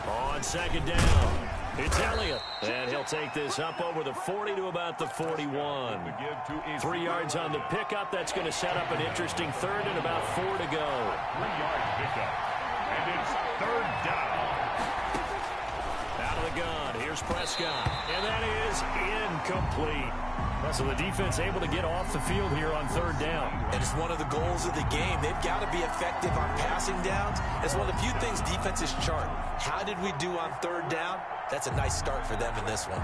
On second down, it's Elliott. And he'll take this up over the 40 to about the 41. 3 yards on the pickup. That's going to set up an interesting third and about 4 to go. 3-yard pickup. And it's third down. Out of the gun, here's Prescott. And that is incomplete. So the defense able to get off the field here on third down. And it's one of the goals of the game. They've got to be effective on passing downs. It's one of the few things defenses chart. How did we do on third down? That's a nice start for them in this one.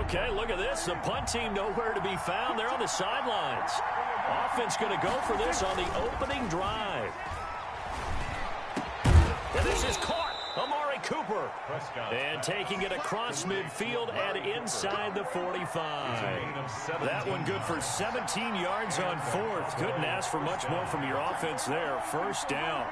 Okay, look at this. The punt team nowhere to be found. They're on the sidelines. Offense going to go for this on the opening drive. And this is caught. Amari Cooper. And taking it across midfield and inside the 45. That one good for 17 yards on fourth. Couldn't ask for much more from your offense there. First down.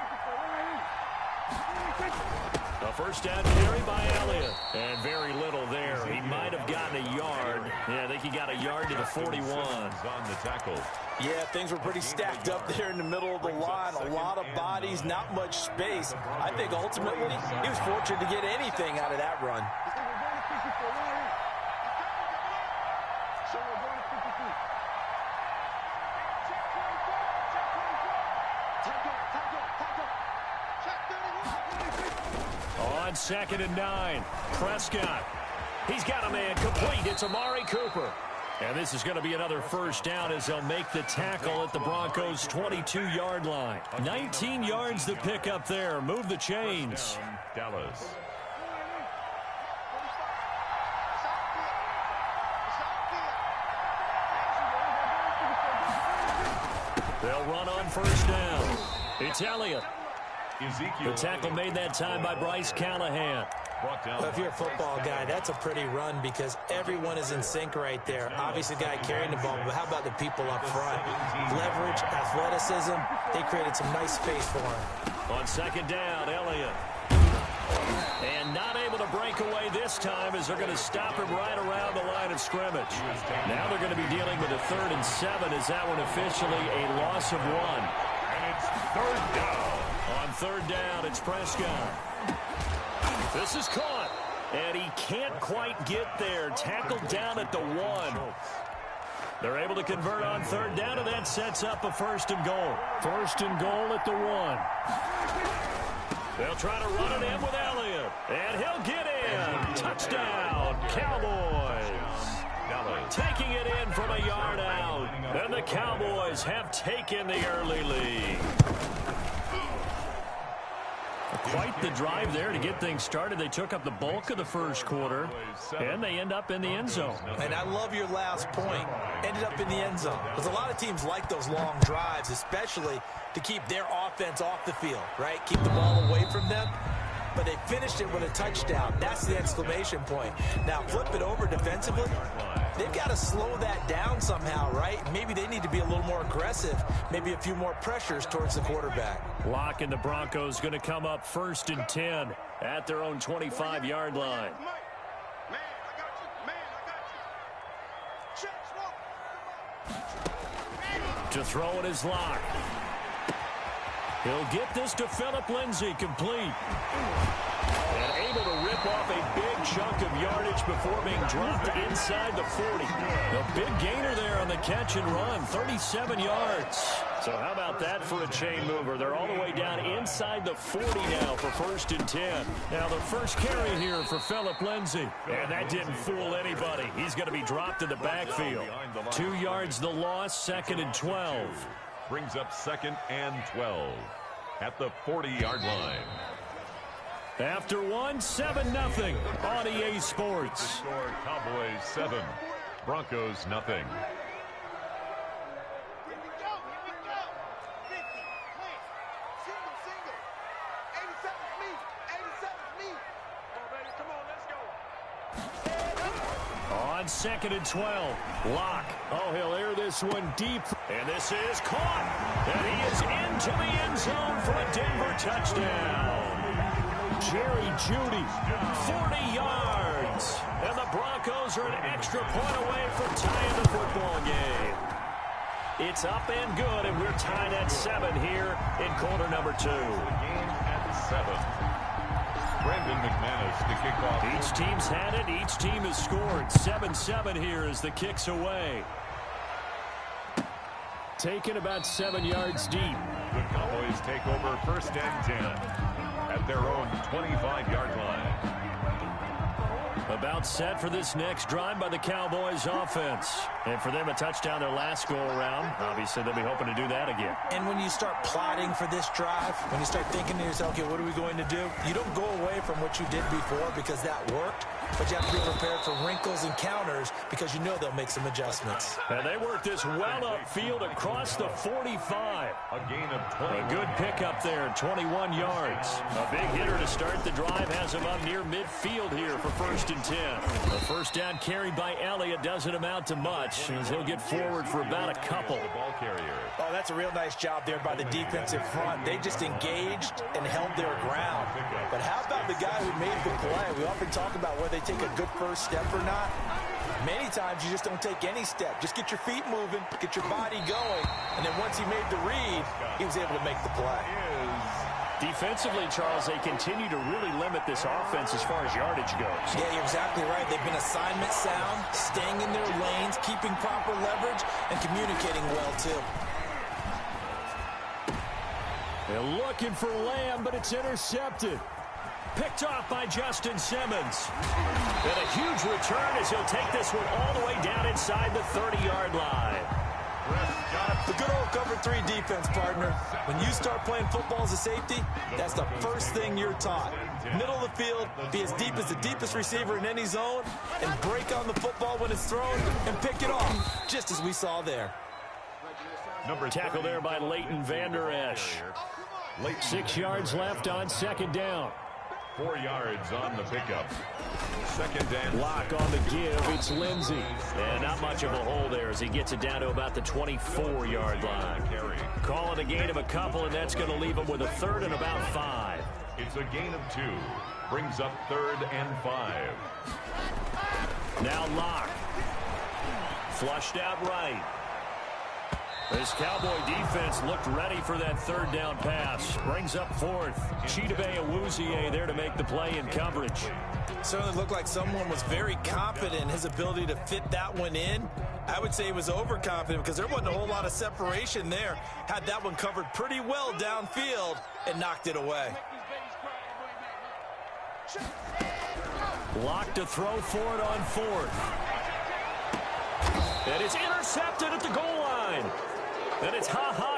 A first down carry by Elliott. And very little there. He might have gotten a yard. Yeah, I think he got a yard to the 41. On the tackle. Yeah, things were pretty stacked up there in the middle of the line. A lot of bodies, not much space. I think ultimately he was fortunate to get anything out of that run. On second and 9, Prescott. He's got a man complete. It's Amari Cooper. And this is going to be another first down as they'll make the tackle at the Broncos' 22-yard line. 19 yards to pick up there. Move the chains. Dallas. They'll run on first down. It's Elliott. The tackle made that time by Bryce Callahan. Well, if you're a football guy, that's a pretty run because everyone is in sync right there. Obviously, the guy carrying the ball, but how about the people up front? Leverage, athleticism, they created some nice space for him. On second down, Elliott. And not able to break away this time as they're going to stop him right around the line of scrimmage. Now they're going to be dealing with a 3rd and 7 as that one officially a loss of 1. And it's third down. On third down, it's Prescott. This is caught, and he can't quite get there. Tackled down at the 1. They're able to convert on third down, and that sets up a 1st and goal. 1st and goal at the 1. They'll try to run it in with Elliott, and he'll get in. Touchdown, Cowboys. Taking it in from a yard out, and the Cowboys have taken the early lead. Quite the drive there to get things started. They took up the bulk of the first quarter, and they end up in the end zone. And I love your last point. Ended up in the end zone. Because a lot of teams like those long drives, especially to keep their offense off the field, right? Keep the ball away from them. But they finished it with a touchdown. That's the exclamation point. Now, flip it over defensively. They've got to slow that down somehow, right? Maybe they need to be a little more aggressive. Maybe a few more pressures towards the quarterback. Lock and the Broncos going to come up 1st and 10 at their own 25-yard line. To throw it is Locke. He'll get this to Phillip Lindsay, complete. And able to rip off a big chunk of yardage before being dropped inside the 40. A big gainer there on the catch and run, 37 yards. So how about that for a chain mover? They're all the way down inside the 40 now for 1st and 10. Now the first carry here for Phillip Lindsay. And that didn't fool anybody. He's going to be dropped in the backfield. 2 yards the loss, 2nd and 12. Brings up 2nd and 12 at the 40-yard line. After 7-0 on EA Sports. Score Cowboys 7, Broncos nothing. On 2nd and 12, Locke. Oh, he'll air this one deep. And this is caught. And he is into the end zone for a Denver touchdown. Jerry Jeudy, 40 yards. And the Broncos are an extra point away from tying the football game. It's up and good, and we're tied at 7 here in quarter number 2. Game at 7. Brandon McManus to kick off. Each team's had it. Each team has scored. 7-7 here as the kick's away. Taken about 7 yards deep. The Cowboys take over first and 10 at their own 25-yard line. About set for this next drive by the Cowboys offense. And for them, a touchdown their last go-around. Obviously, they'll be hoping to do that again. And when you start plotting for this drive, when you start thinking to yourself, okay, what are we going to do? You don't go away from what you did before because that worked. But you have to be prepared for wrinkles and counters because you know they'll make some adjustments. And they work this well upfield across the 45. A gain of 20. A good pickup there, 21 yards. A big hitter to start the drive has him up near midfield here for first and 10. The first down carried by Elliott doesn't amount to much as he'll get forward for about a couple. The ball carrier. Oh, that's a real nice job there by the defensive front. They just engaged and held their ground. But how about the guy who made the play? We often talk about whether they take a good first step or not. Many times you just don't take any step. Just get your feet moving, get your body going, and then once he made the read, he was able to make the play. Defensively, Charles, they continue to really limit this offense as far as yardage goes. Yeah, you're exactly right. They've been assignment sound, staying in their lanes, keeping proper leverage, and communicating well, too. They're looking for Lamb, but it's intercepted. Picked off by Justin Simmons. And a huge return as he'll take this one all the way down inside the 30-yard line. The good old cover 3 defense, partner. When you start playing football as a safety, that's the first thing you're taught. Middle of the field, be as deep as the deepest receiver in any zone, and break on the football when it's thrown and pick it off, just as we saw there. Tackle there by Leighton Vander Esch. 6 yards left on second down. 4 yards on the pickup. Second and Lock on the give. It's Lindsey. And not much of a hole there as he gets it down to about the 24-yard line. Call it a gain of a couple, and that's going to leave him with a third and about 5. It's a gain of 2. Brings up third and 5. Now Lock. Flushed out right. This Cowboy defense looked ready for that third down pass. Brings up fourth. Chidobe Awuzie there to make the play in coverage. Certainly looked like someone was very confident in his ability to fit that one in. I would say he was overconfident because there wasn't a whole lot of separation there. Had that one covered pretty well downfield and knocked it away. Lock to throw for it on fourth. And it's intercepted at the goal line. And it's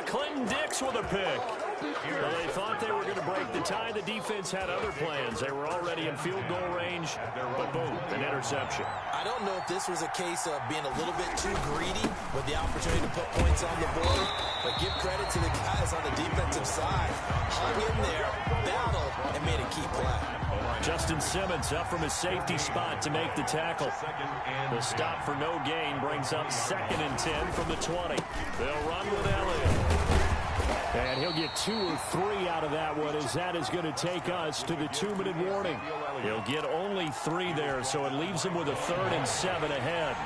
Clinton Dix with a pick. Well, they thought they were going to break the tie. The defense had other plans. They were already in field goal range, but boom, an interception. I don't know if this was a case of being a little bit too greedy with the opportunity to put points on the board, but give credit to the guys on the defensive side. Hung in there, battled, and made a key play. Justin Simmons up from his safety spot to make the tackle. The stop for no gain brings up 2nd and 10 from the 20. They'll run with Elliott. And he'll get 2 or 3 out of that one as that is going to take us to the 2-minute warning. He'll get only 3 there, so it leaves him with a 3rd and 7 ahead.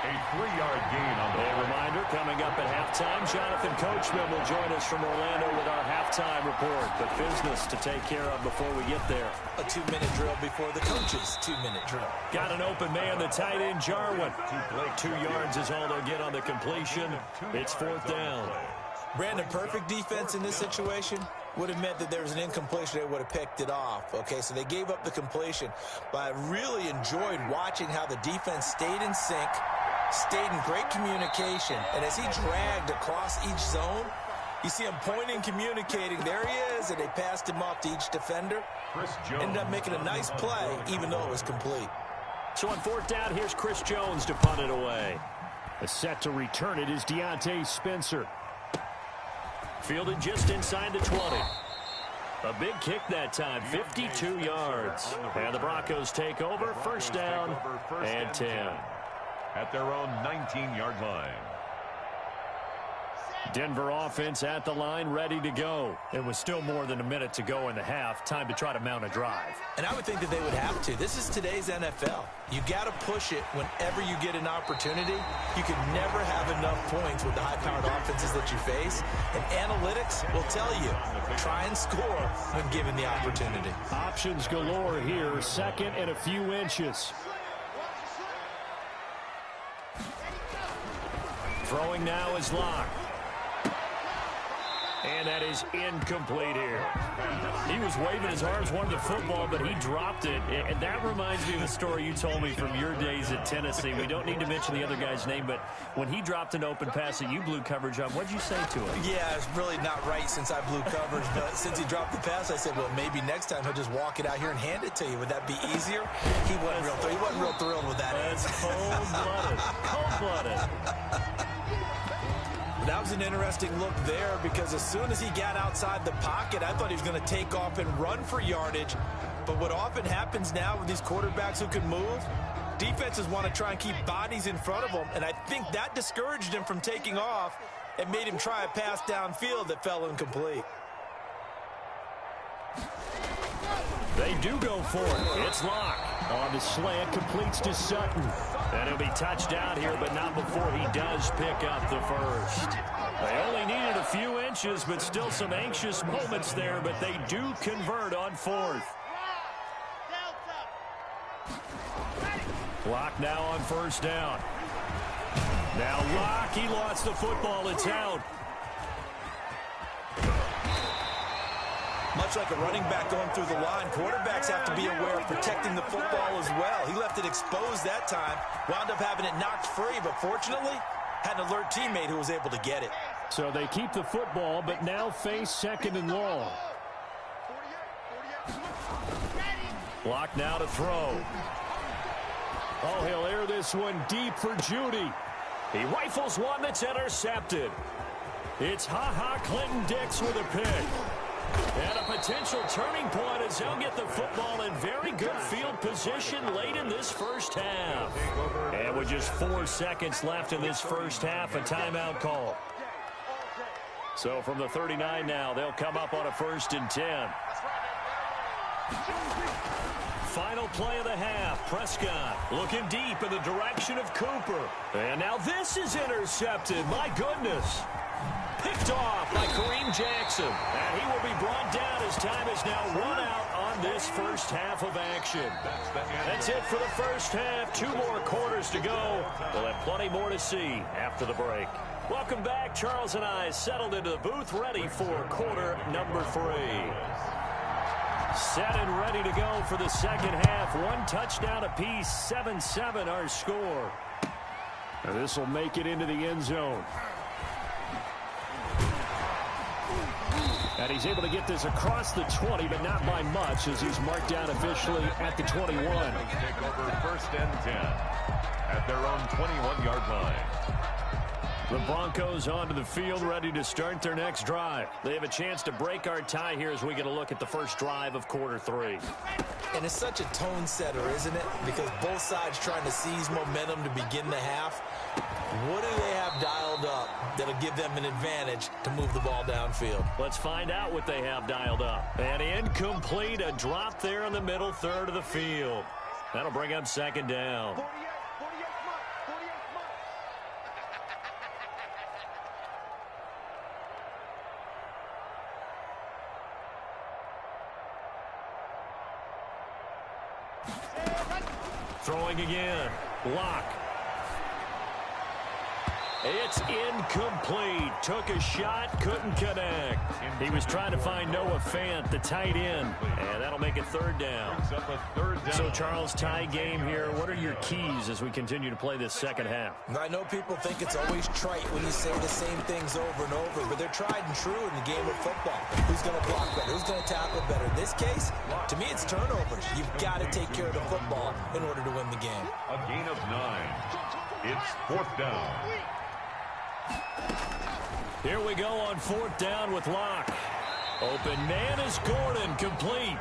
A 3-yard gain on the A reminder, coming up at halftime, Jonathan Coachman will join us from Orlando with our halftime report. But business to take care of before we get there. A 2-minute drill before the coach's 2-minute drill. Got an open man, the tight end, Jarwin. 2 yards is all they'll get on the completion. It's 4th down. Brandon, perfect defense in this situation would have meant that there was an incompletion. They would have picked it off. Okay, so they gave up the completion. But I really enjoyed watching how the defense stayed in sync, stayed in great communication. And as he dragged across each zone, you see him pointing, communicating. There he is, and they passed him off to each defender. Ended up making a nice play, even though it was complete. So on 4th down, here's Chris Jones to punt it away. The set to return it is Deontay Spencer. Fielded just inside the 20. A big kick that time, 52 yards. And the Broncos take over, 1st down and 10. At their own 19-yard line. Denver offense at the line, ready to go. It was still more than a minute to go in the half. Time to try to mount a drive. And I would think that they would have to. This is today's NFL. You got to push it whenever you get an opportunity. You can never have enough points with the high-powered offenses that you face. And analytics will tell you, try and score when given the opportunity. Options galore here. Second and a few inches. Throwing now is Locke. And that is incomplete here. He was waving his arms, wanted the football, but he dropped it. And that reminds me of a story you told me from your days at Tennessee. We don't need to mention the other guy's name, but when he dropped an open pass that you blew coverage on, what did you say to him? Yeah, it's really not right since I blew coverage, but since he dropped the pass, I said, well, maybe next time he'll just walk it out here and hand it to you. Would that be easier? He wasn't real thrilled with that. That's cold-blooded. Cold-blooded. That was an interesting look there because as soon as he got outside the pocket, I thought he was going to take off and run for yardage. But what often happens now with these quarterbacks who can move, defenses want to try and keep bodies in front of them, and I think that discouraged him from taking off and made him try a pass downfield that fell incomplete. They do go for it. It's Locke. On the slant, completes to Sutton. And he'll be touchdown here, but not before he does pick up the first. They only needed a few inches, but still some anxious moments there, but they do convert on fourth. Locke now on first down. Now Locke, he lost the football. It's out. Much like a running back going through the line, quarterbacks have to be aware of protecting the football as well. He left it exposed that time, wound up having it knocked free, but fortunately, had an alert teammate who was able to get it. So they keep the football, but now face second and long. Locke now to throw. Oh, he'll air this one deep for Judy. He rifles one that's intercepted. It's Ha-Ha Clinton-Dix with a pick. And a potential turning point as they'll get the football in very good field position late in this first half. And with just 4 seconds left in this first half, a timeout call. So from the 39 now, they'll come up on a 1st and 10. Final play of the half. Prescott looking deep in the direction of Cooper. And now this is intercepted. My goodness. Picked off by Kareem Jackson. And he will be brought down as time is now run out on this first half of action. That's it for the first half. 2 more quarters to go. We'll have plenty more to see after the break. Welcome back. Charles and I settled into the booth, ready for quarter number 3. Set and ready to go for the second half. 1 touchdown apiece, 7-7 our score. And this will make it into the end zone. And he's able to get this across the 20, but not by much as he's marked down officially at the 21. Take over 1st and 10 at their own 21-yard line. The Broncos onto the field, ready to start their next drive. They have a chance to break our tie here as we get a look at the first drive of quarter 3. And it's such a tone setter, isn't it? Because both sides trying to seize momentum to begin the half. What do they have dialed up that'll give them an advantage to move the ball downfield? Let's find out what they have dialed up. And incomplete, a drop there in the middle third of the field. That'll bring up 2nd down. Throwing again. Locke. It's incomplete. Took a shot, couldn't connect. He was trying to find Noah Fant, the tight end, and that'll make it 3rd down. So, Charles, tie game here. What are your keys as we continue to play this second half? I know people think it's always trite when you say the same things over and over, but they're tried and true in the game of football. Who's going to block better? Who's going to tackle better? In this case, to me, it's turnovers. You've got to take care of the football in order to win the game. A gain of 9. It's 4th down. Here we go on 4th down with Locke. Open man is Gordon, complete.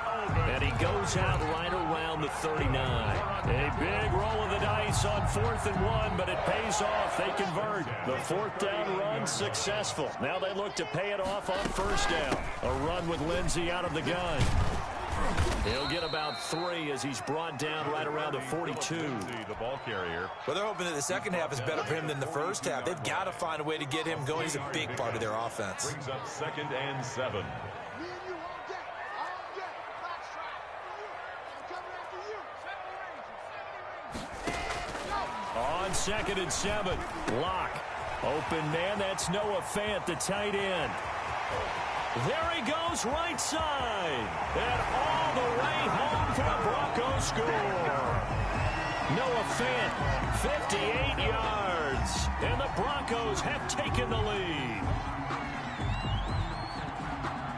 And he goes out right around the 39. A big roll of the dice on 4th and 1, but it pays off. They convert. The 4th down run successful. Now they look to pay it off on 1st down. A run with Lindsey out of the gun. He'll get about 3 as he's brought down right around the 42. The ball carrier. Well, they're hoping that the second half is better for him than the first half. They've got to find a way to get him going. He's a big part of their offense. Brings up 2nd and 7. On 2nd and 7, Locke. Open man, that's Noah Fant, the tight end. There he goes, right side. And all the way home for the Broncos score. Noah Fant, 58 yards. And the Broncos have taken the lead.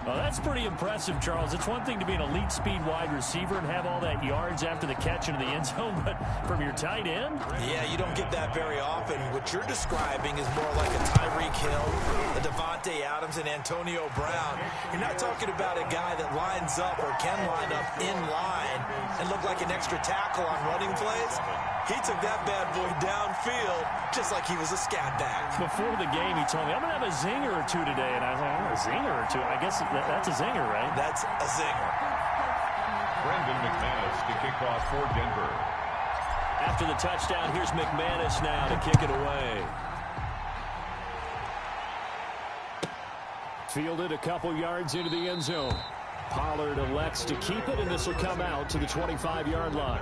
Well, that's pretty impressive, Charles. It's one thing to be an elite speed wide receiver and have all that yards after the catch into the end zone, but from your tight end? Yeah, you don't get that very often. What you're describing is more like a Tyreek Hill, a Devontae Adams, and Antonio Brown. You're not talking about a guy that lines up or can line up in line and look like an extra tackle on running plays. He took that bad boy downfield just like he was a scat back. Before the game, he told me, I'm going to have a zinger or two today. And I was like, a zinger or two? I guess that's a zinger, right? That's a zinger. Brandon McManus to kick off for Denver. After the touchdown, here's McManus now to kick it away. Fielded a couple yards into the end zone. Pollard elects to keep it, and this will come out to the 25-yard line.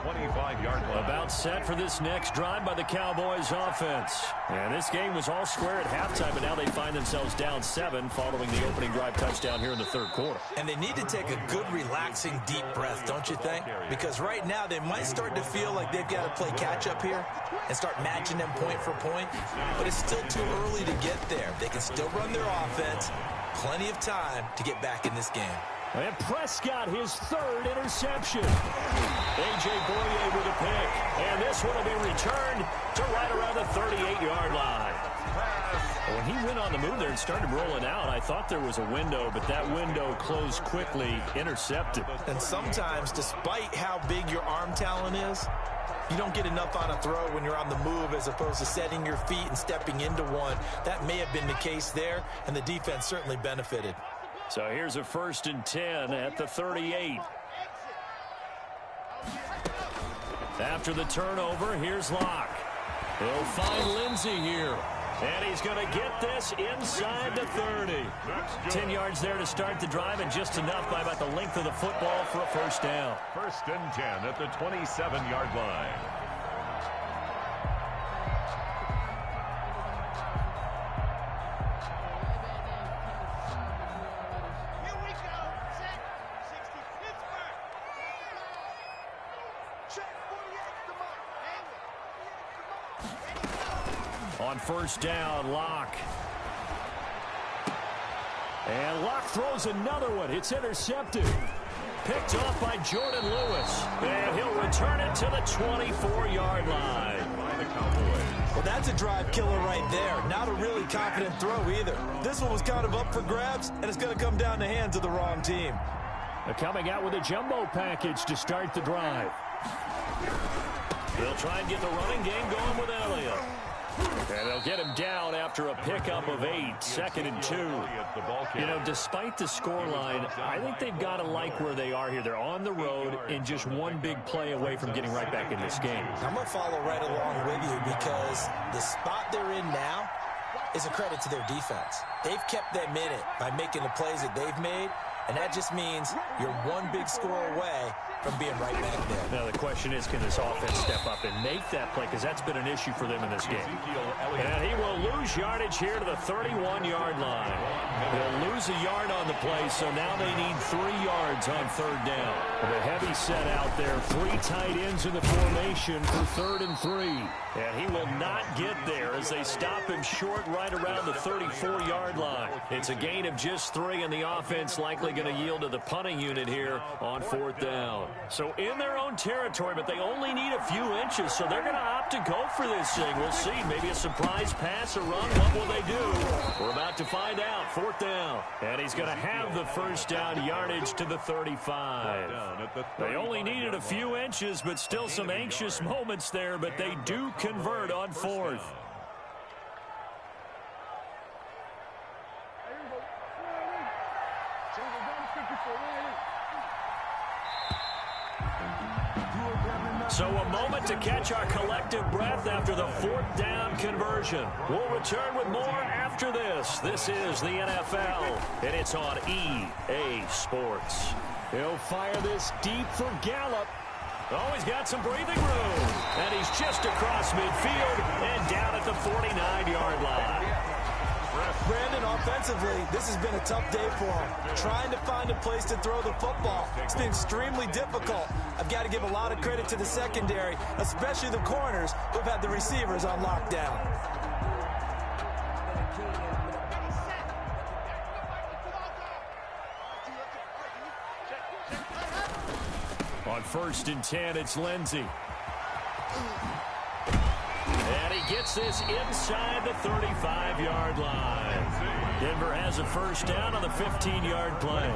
25-yard line. About set for this next drive by the Cowboys offense. And this game was all square at halftime, but now they find themselves down 7 following the opening drive touchdown here in the 3rd quarter. And they need to take a good, relaxing, deep breath, don't you think? Because right now they might start to feel like they've got to play catch-up here and start matching them point for point. But it's still too early to get there. They can still run their offense. Plenty of time to get back in this game. And Prescott, his 3rd interception. A.J. Boye with a pick. And this one will be returned to right around the 38-yard line. When he went on the move there and started rolling out, I thought there was a window, but that window closed quickly, intercepted. And sometimes, despite how big your arm talent is, you don't get enough on a throw when you're on the move as opposed to setting your feet and stepping into one. That may have been the case there, and the defense certainly benefited. So here's a 1st and 10 at the 38. After the turnover, here's Locke. He'll find Lindsey here. And he's going to get this inside the 30. 10 yards there to start the drive, and just enough by about the length of the football for a 1st down. 1st and 10 at the 27-yard line. On 1st down, Locke. And Locke throws another one. It's intercepted. Picked off by Jordan Lewis. And he'll return it to the 24-yard line. By the Cowboys. Well, that's a drive killer right there. Not a really confident throw either. This one was kind of up for grabs, and it's going to come down the hands of the wrong team. They're coming out with a jumbo package to start the drive. They'll try and get the running game going with Elliott. And they'll get him down after a pickup of 8, 2nd and 2. You know, despite the scoreline, I think they've got to like where they are here. They're on the road and just one big play away from getting right back in this game. I'm going to follow right along with you because the spot they're in now is a credit to their defense. They've kept them in it by making the plays that they've made, and that just means you're one big score away from being right back there. Now the question is, can this offense step up and make that play? Because that's been an issue for them in this game. And he will lose yardage here to the 31-yard line. They'll lose a yard on the play, so now they need 3 yards on 3rd down. The heavy set out there, 3 tight ends in the formation for 3rd and 3. And he will not get there as they stop him short right around the 34-yard line. It's a gain of just 3, and the offense likely going to yield to the punting unit here on 4th down. So in their own territory, but they only need a few inches, so they're going to opt to go for this thing. We'll see. Maybe a surprise pass or run. What will they do? We're about to find out. 4th down. And he's going to have the first down yardage to the 35. They only needed a few inches, but still some anxious moments there, but they do convert on fourth. So a moment to catch our collective breath after the fourth down conversion. We'll return with more after this. This is the NFL, and it's on EA Sports. He'll fire this deep for Gallup. Oh, he's got some breathing room. And he's just across midfield and down at the 49-yard line. Brandon, offensively, this has been a tough day for him. Trying to find a place to throw the football. It's been extremely difficult. I've got to give a lot of credit to the secondary, especially the corners who've had the receivers on lockdown. On 1st and 10, it's Lindsey. And he gets this inside the 35-yard line. Denver has a first down on the 15-yard play.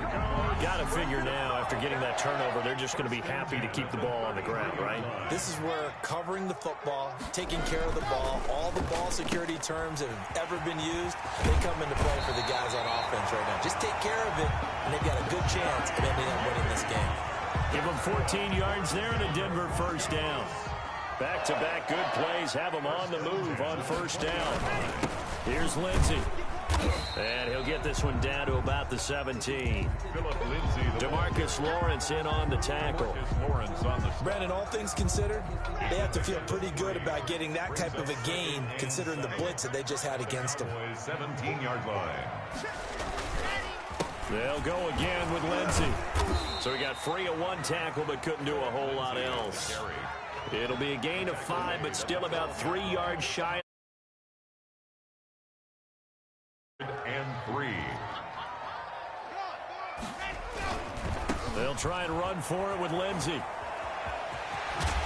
Got to figure now, after getting that turnover, they're just going to be happy to keep the ball on the ground, right? This is where covering the football, taking care of the ball, all the ball security terms that have ever been used, they come into play for the guys on offense right now. Just take care of it, and they've got a good chance of ending up winning this game. Give them 14 yards there and a Denver first down. Back-to-back good plays have him on the move on first down. Here's Lindsey. And he'll get this one down to about the 17. DeMarcus Lawrence in on the tackle. Brandon, all things considered, they have to feel pretty good about getting that type of a gain, considering the blitz that they just had against them. 17-yard line. They'll go again with Lindsey. So he got free of one tackle but couldn't do a whole lot else. It'll be a gain of 5, but still about 3 yards shy. And 3. They'll try and run for it with Lindsey.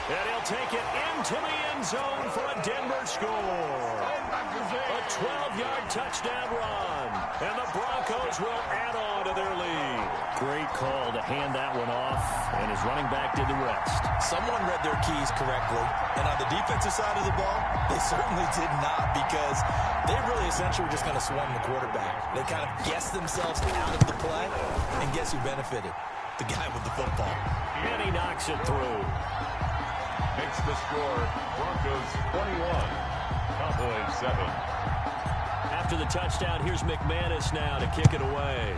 And he'll take it into the end zone for a Denver score. A 12-yard touchdown run. And the Broncos will add on to their lead. Great call to hand that one off. And his running back did the rest. Someone read their keys correctly. And on the defensive side of the ball, they certainly did not, because they really essentially were just going to swarm the quarterback. They kind of guessed themselves out of the play. And guess who benefited? The guy with the football. And he knocks it through. Makes the score Broncos 21, Cowboys 7. After the touchdown, here's McManus now to kick it away.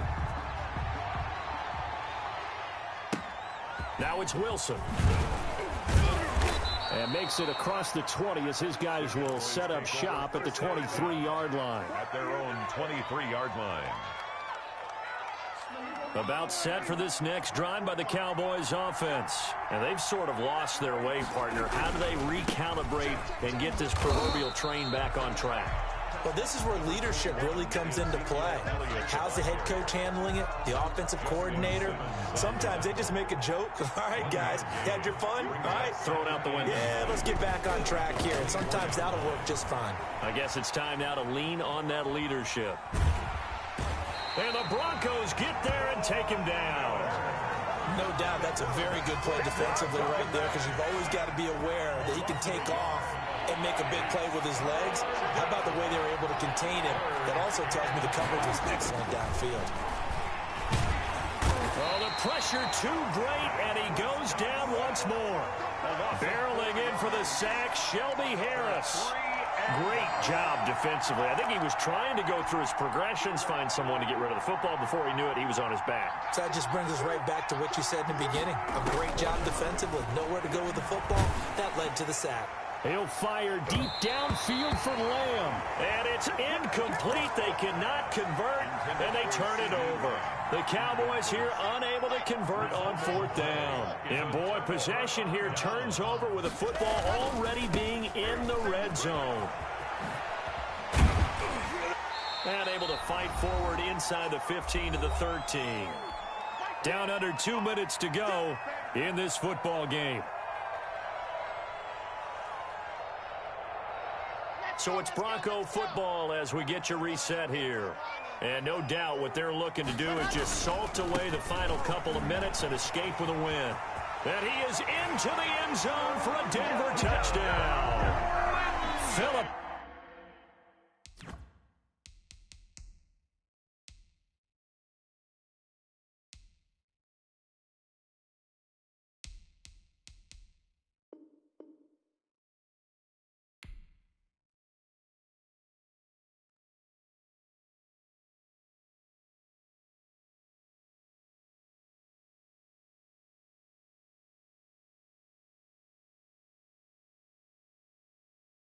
Now it's Wilson. And makes it across the 20 as his guys will set up shop at the 23-yard line. At their own 23-yard line. About set for this next drive by the Cowboys offense. And they've sort of lost their way, partner. How do they recalibrate and get this proverbial train back on track? Well, this is where leadership really comes into play. How's the head coach handling it? The offensive coordinator? Sometimes they just make a joke. All right, guys, you had your fun? All right. Throw it out the window. Yeah, let's get back on track here. And sometimes that'll work just fine. I guess it's time now to lean on that leadership. And the Broncos get there and take him down. No doubt that's a very good play defensively right there, because you've always got to be aware that he can take off and make a big play with his legs. How about the way they were able to contain him? That also tells me the coverage was excellent downfield. Oh, the pressure too great, and he goes down once more. Barreling in for the sack, Shelby Harris. Great job defensively. I think he was trying to go through his progressions, find someone to get rid of the football. Before he knew it, he was on his back. So that just brings us right back to what you said in the beginning. A great job defensively. Nowhere to go with the football. That led to the sack. He'll fire deep downfield for Lamb. And it's incomplete. They cannot convert, and they turn it over. The Cowboys here unable to convert on fourth down. And boy, possession here turns over with the football already being in the red zone. And able to fight forward inside the 15 to the 13. Down under 2 minutes to go in this football game. So it's Bronco football as we get you reset here. And no doubt what they're looking to do is just salt away the final couple of minutes and escape with a win. And he is into the end zone for a Denver touchdown. Phillip